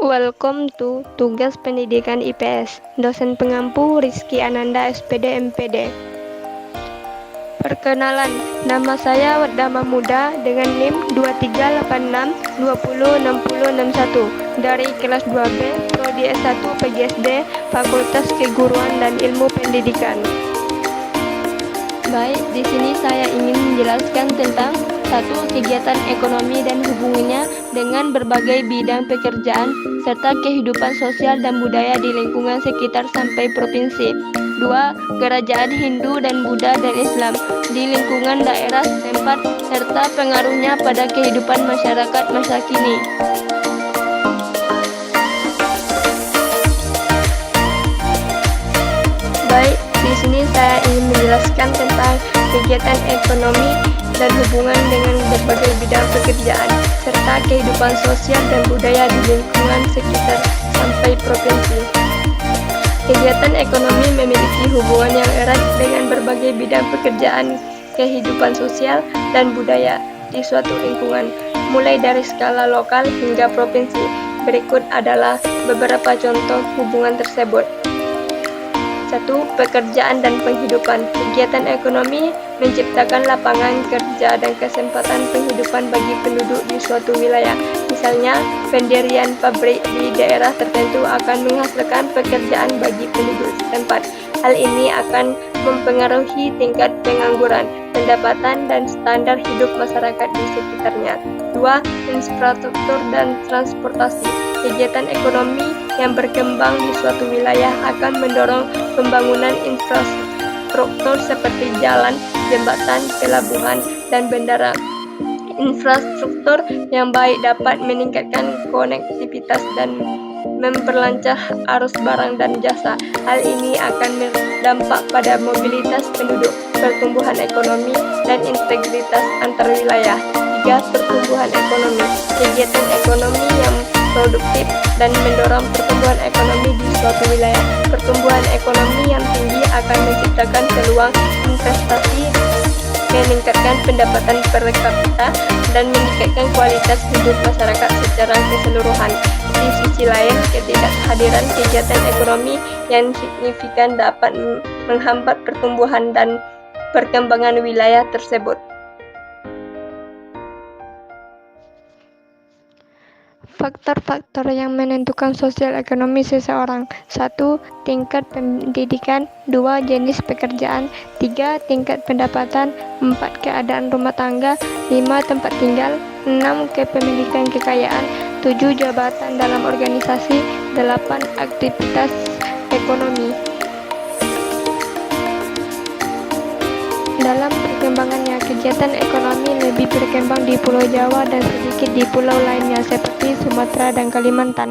Welcome to Tugas Pendidikan IPS. Dosen pengampu Rizky Ananda, SPD MPD. Perkenalan, nama saya Wardama Muda dengan NIM 2386206061 dari kelas 2B, Prodi S1 PGSD, Fakultas Keguruan dan Ilmu Pendidikan. Baik, di sini saya ingin menjelaskan tentang satu, kegiatan ekonomi dan hubungannya dengan berbagai bidang pekerjaan serta kehidupan sosial dan budaya di lingkungan sekitar sampai provinsi. 2. Kerajaan Hindu dan Buddha dan Islam di lingkungan daerah setempat serta pengaruhnya pada kehidupan masyarakat masa kini. Baik, di sini saya ingin menjelaskan tentang kegiatan ekonomi dan hubungan dengan berbagai bidang pekerjaan serta kehidupan sosial dan budaya di lingkungan sekitar sampai provinsi. Kegiatan ekonomi memiliki hubungan yang erat dengan berbagai bidang pekerjaan kehidupan sosial dan budaya di suatu lingkungan, mulai dari skala lokal hingga provinsi. Berikut adalah beberapa contoh hubungan tersebut. 1. Pekerjaan dan penghidupan. Kegiatan ekonomi menciptakan lapangan kerja dan kesempatan penghidupan bagi penduduk di suatu wilayah. Misalnya, pendirian pabrik di daerah tertentu akan menghasilkan pekerjaan bagi penduduk setempat. Hal ini akan mempengaruhi tingkat pengangguran, pendapatan, dan standar hidup masyarakat di sekitarnya. 2. Infrastruktur dan transportasi. Kegiatan ekonomi yang berkembang di suatu wilayah akan mendorong pembangunan infrastruktur seperti jalan, jembatan, pelabuhan, dan bandara. Infrastruktur yang baik dapat meningkatkan konektivitas dan memperlancar arus barang dan jasa. Hal ini akan berdampak pada mobilitas penduduk, pertumbuhan ekonomi, dan integritas antar wilayah. 3. Pertumbuhan ekonomi. Kegiatan ekonomi yang produktif dan mendorong pertumbuhan ekonomi di suatu wilayah. Pertumbuhan ekonomi yang tinggi akan menciptakan peluang investasi, meningkatkan pendapatan per kapita, dan meningkatkan kualitas hidup masyarakat secara keseluruhan. Di sisi lain, ketidakhadiran kegiatan ekonomi yang signifikan dapat menghambat pertumbuhan dan perkembangan wilayah tersebut. Faktor-faktor yang menentukan sosial ekonomi seseorang. 1. Tingkat pendidikan. 2. Jenis pekerjaan. 3. Tingkat pendapatan. 4. Keadaan rumah tangga. 5. Tempat tinggal. 6. Kepemilikan kekayaan. 7. Jabatan dalam organisasi. 8. Aktivitas ekonomi. Dalam perkembangannya, kegiatan ekonomi lebih berkembang di Pulau Jawa dan sedikit di pulau lainnya seperti Sumatera dan Kalimantan.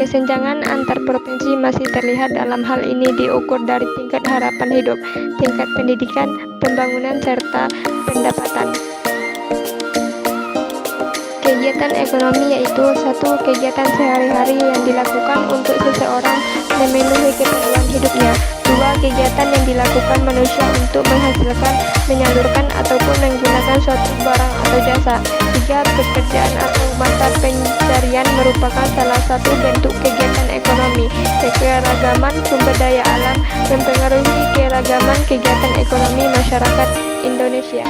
Kesenjangan antar provinsi masih terlihat. Dalam hal ini diukur dari tingkat harapan hidup, tingkat pendidikan, pembangunan, serta pendapatan. Kegiatan ekonomi yaitu 1. Kegiatan sehari-hari yang dilakukan untuk seseorang memenuhi keperluan hidupnya. 2. Kegiatan yang dilakukan manusia untuk menghasilkan, menyalurkan, ataupun menggunakan suatu barang atau jasa. 3. Pekerjaan atau mata pencarian merupakan salah satu bentuk kegiatan ekonomi. Kekeragaman sumber daya alam mempengaruhi keragaman kegiatan ekonomi masyarakat Indonesia.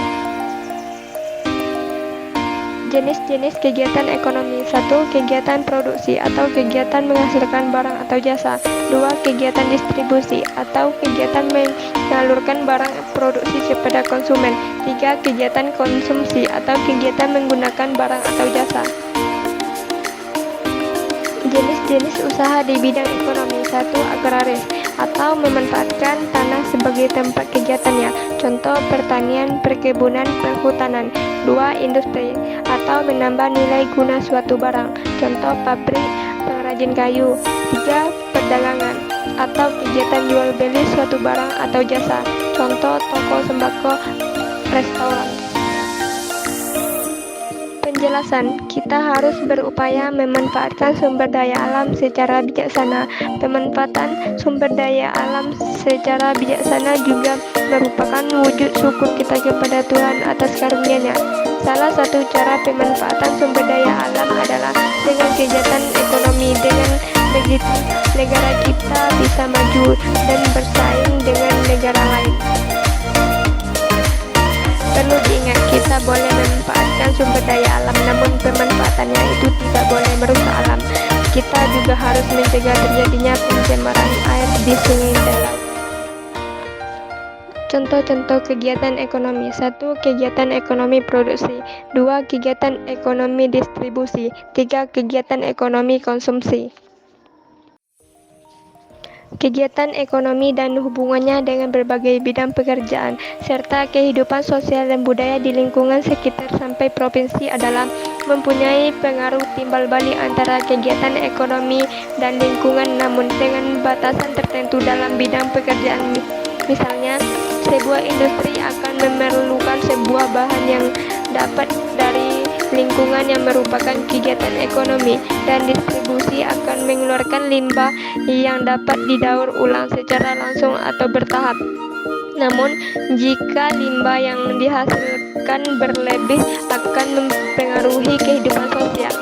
Jenis-jenis kegiatan ekonomi. 1. Kegiatan produksi atau kegiatan menghasilkan barang atau jasa. 2. Kegiatan distribusi atau kegiatan menyalurkan barang produksi kepada konsumen. 3. Kegiatan konsumsi atau kegiatan menggunakan barang atau jasa. Jenis-jenis usaha di bidang ekonomi. 1. Agraris atau memanfaatkan tanah sebagai tempat kegiatannya. Contoh pertanian, perkebunan, perhutanan. 2. Industri atau menambah nilai guna suatu barang. Contoh pabrik, pengrajin kayu. 3. Perdagangan atau kegiatan jual beli suatu barang atau jasa. Contoh toko sembako, restoran. Penjelasan, kita harus berupaya memanfaatkan sumber daya alam secara bijaksana. Pemanfaatan sumber daya alam secara bijaksana juga merupakan wujud syukur kita kepada Tuhan atas karunia-Nya. Salah satu cara pemanfaatan sumber daya alam adalah dengan kegiatan ekonomi dengan begitu negara kita bisa maju dan bersaing dengan negara lain. Perlu diingat, kita boleh memanfaatkan sumber daya alam, namun pemanfaatannya itu tidak boleh merusak alam. Kita juga harus mencegah terjadinya pencemaran air di sungai dan laut. Contoh-contoh kegiatan ekonomi: 1. Kegiatan ekonomi produksi. 2. Kegiatan ekonomi distribusi. 3. Kegiatan ekonomi konsumsi. Kegiatan ekonomi dan hubungannya dengan berbagai bidang pekerjaan, serta kehidupan sosial dan budaya di lingkungan sekitar sampai provinsi adalah mempunyai pengaruh timbal balik antara kegiatan ekonomi dan lingkungan, namun dengan batasan tertentu dalam bidang pekerjaan. Misalnya, sebuah industri akan memerlukan sebuah bahan yang dapat dari lingkungan yang merupakan kegiatan ekonomi, dan distribusi akan mengeluarkan limbah yang dapat didaur ulang secara langsung atau bertahap. Namun, jika limbah yang dihasilkan berlebih akan mempengaruhi kehidupan sosial.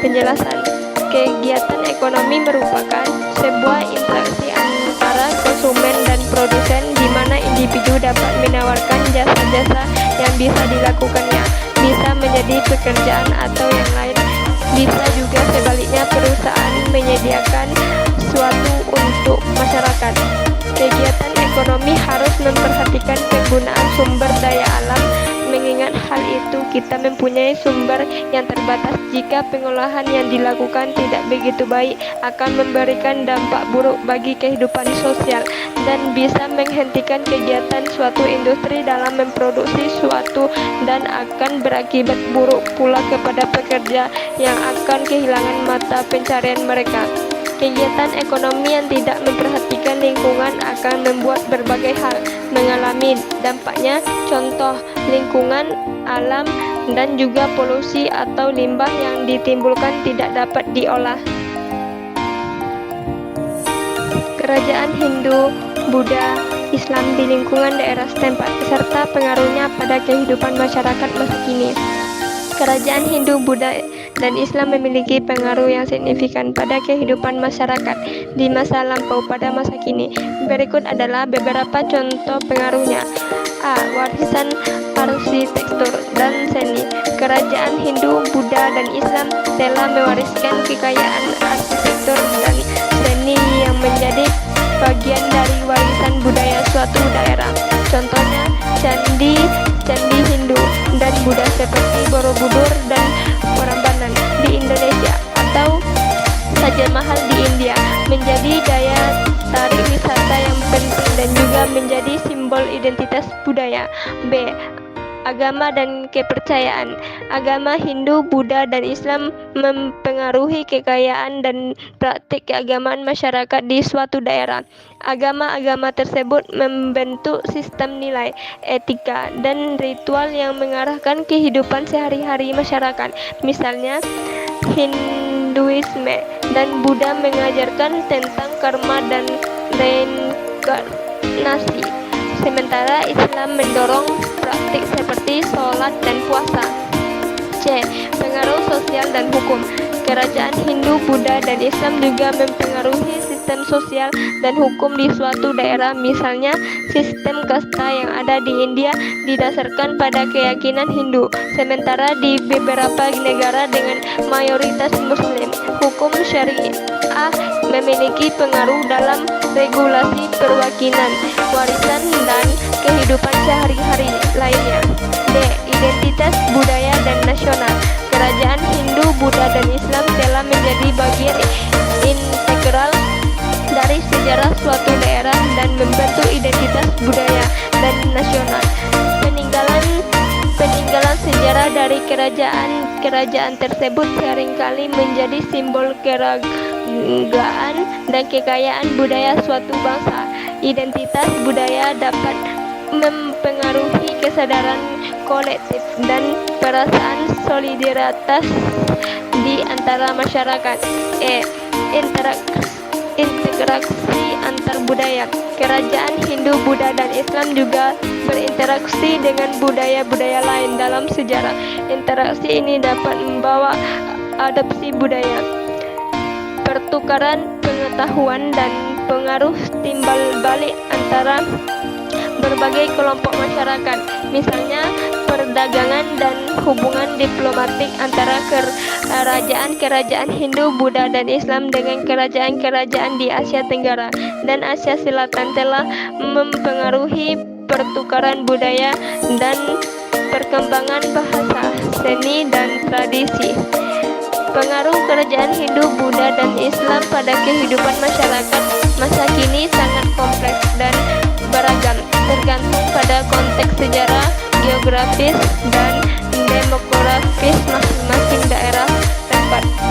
Penjelasan: kegiatan ekonomi merupakan sebuah interaksi antara konsumen dan produsen di mana individu dapat menawarkan jasa-jasa yang bisa dilakukannya, bisa menjadi pekerjaan atau yang lain. Bisa juga sebaliknya, perusahaan menyediakan suatu untuk masyarakat. Kegiatan ekonomi harus memperhatikan penggunaan sumber daya alam. Mengingat hal itu, kita mempunyai sumber yang terbatas. Jika pengolahan yang dilakukan tidak begitu baik, akan memberikan dampak buruk bagi kehidupan sosial dan bisa menghentikan kegiatan suatu industri dalam memproduksi suatu, dan akan berakibat buruk pula kepada pekerja yang akan kehilangan mata pencarian mereka. Kegiatan ekonomi yang tidak memperhatikan lingkungan akan membuat berbagai hal mengalami dampaknya, contoh lingkungan, alam, dan juga polusi atau limbah yang ditimbulkan tidak dapat diolah. Kerajaan Hindu, Buddha, Islam di lingkungan daerah setempat, serta pengaruhnya pada kehidupan masyarakat masa kini. Kerajaan Hindu, Buddha, dan Islam memiliki pengaruh yang signifikan pada kehidupan masyarakat di masa lampau pada masa kini. Berikut adalah beberapa contoh pengaruhnya. A. Warisan arsitektur dan seni. Kerajaan Hindu, Buddha, dan Islam telah mewariskan kekayaan arsitektur dan seni yang menjadi bagian dari warisan budaya suatu daerah. Contohnya, candi Hindu dan Buddha seperti Borobudur dan Prambanan di Indonesia, atau Taj Mahal di India, menjadi daya tarik wisata yang penting dan juga menjadi simbol identitas budaya. B. Agama dan kepercayaan. Agama Hindu, Buddha, dan Islam mempengaruhi kekayaan dan praktik keagamaan masyarakat di suatu daerah. Agama-agama tersebut membentuk sistem nilai, etika, dan ritual yang mengarahkan kehidupan sehari-hari masyarakat. Misalnya, Hinduisme dan Buddha mengajarkan tentang karma dan reinkarnasi, sementara Islam mendorong praktik seperti sholat dan puasa. C. Pengaruh sosial dan hukum. Kerajaan Hindu, Buddha, dan Islam juga mempengaruhi sistem sosial dan hukum di suatu daerah. Misalnya, sistem kasta yang ada di India didasarkan pada keyakinan Hindu, sementara di beberapa negara dengan mayoritas Muslim, hukum syariah memiliki pengaruh dalam regulasi perwakilan, warisan, dan kehidupan sehari-hari lainnya. D. Identitas budaya dan nasional. Kerajaan Hindu, Buddha, dan Islam telah menjadi bagian integral dari sejarah suatu daerah dan membentuk identitas budaya dan nasional. Peninggalan sejarah dari kerajaan tersebut seringkali menjadi simbol keragaman dan kekayaan budaya suatu bangsa. Identitas budaya dapat mempengaruhi kesadaran kolektif dan perasaan solidaritas di antara masyarakat. E. Interaksi antar budaya. Kerajaan Hindu, Buddha, dan Islam juga berinteraksi dengan budaya-budaya lain dalam sejarah. Interaksi ini dapat membawa adopsi budaya, pertukaran pengetahuan dan pengaruh timbal balik antara berbagai kelompok masyarakat, misalnya perdagangan dan hubungan diplomatik antara kerajaan-kerajaan Hindu, Buddha, dan Islam dengan kerajaan-kerajaan di Asia Tenggara dan Asia Selatan telah mempengaruhi pertukaran budaya dan perkembangan bahasa, seni, dan tradisi. Pengaruh kerajaan Hindu, Buddha, dan Islam pada kehidupan masyarakat masa kini sangat kompleks dan beragam, tergantung pada konteks sejarah, geografis, dan demografis masing-masing daerah tempat.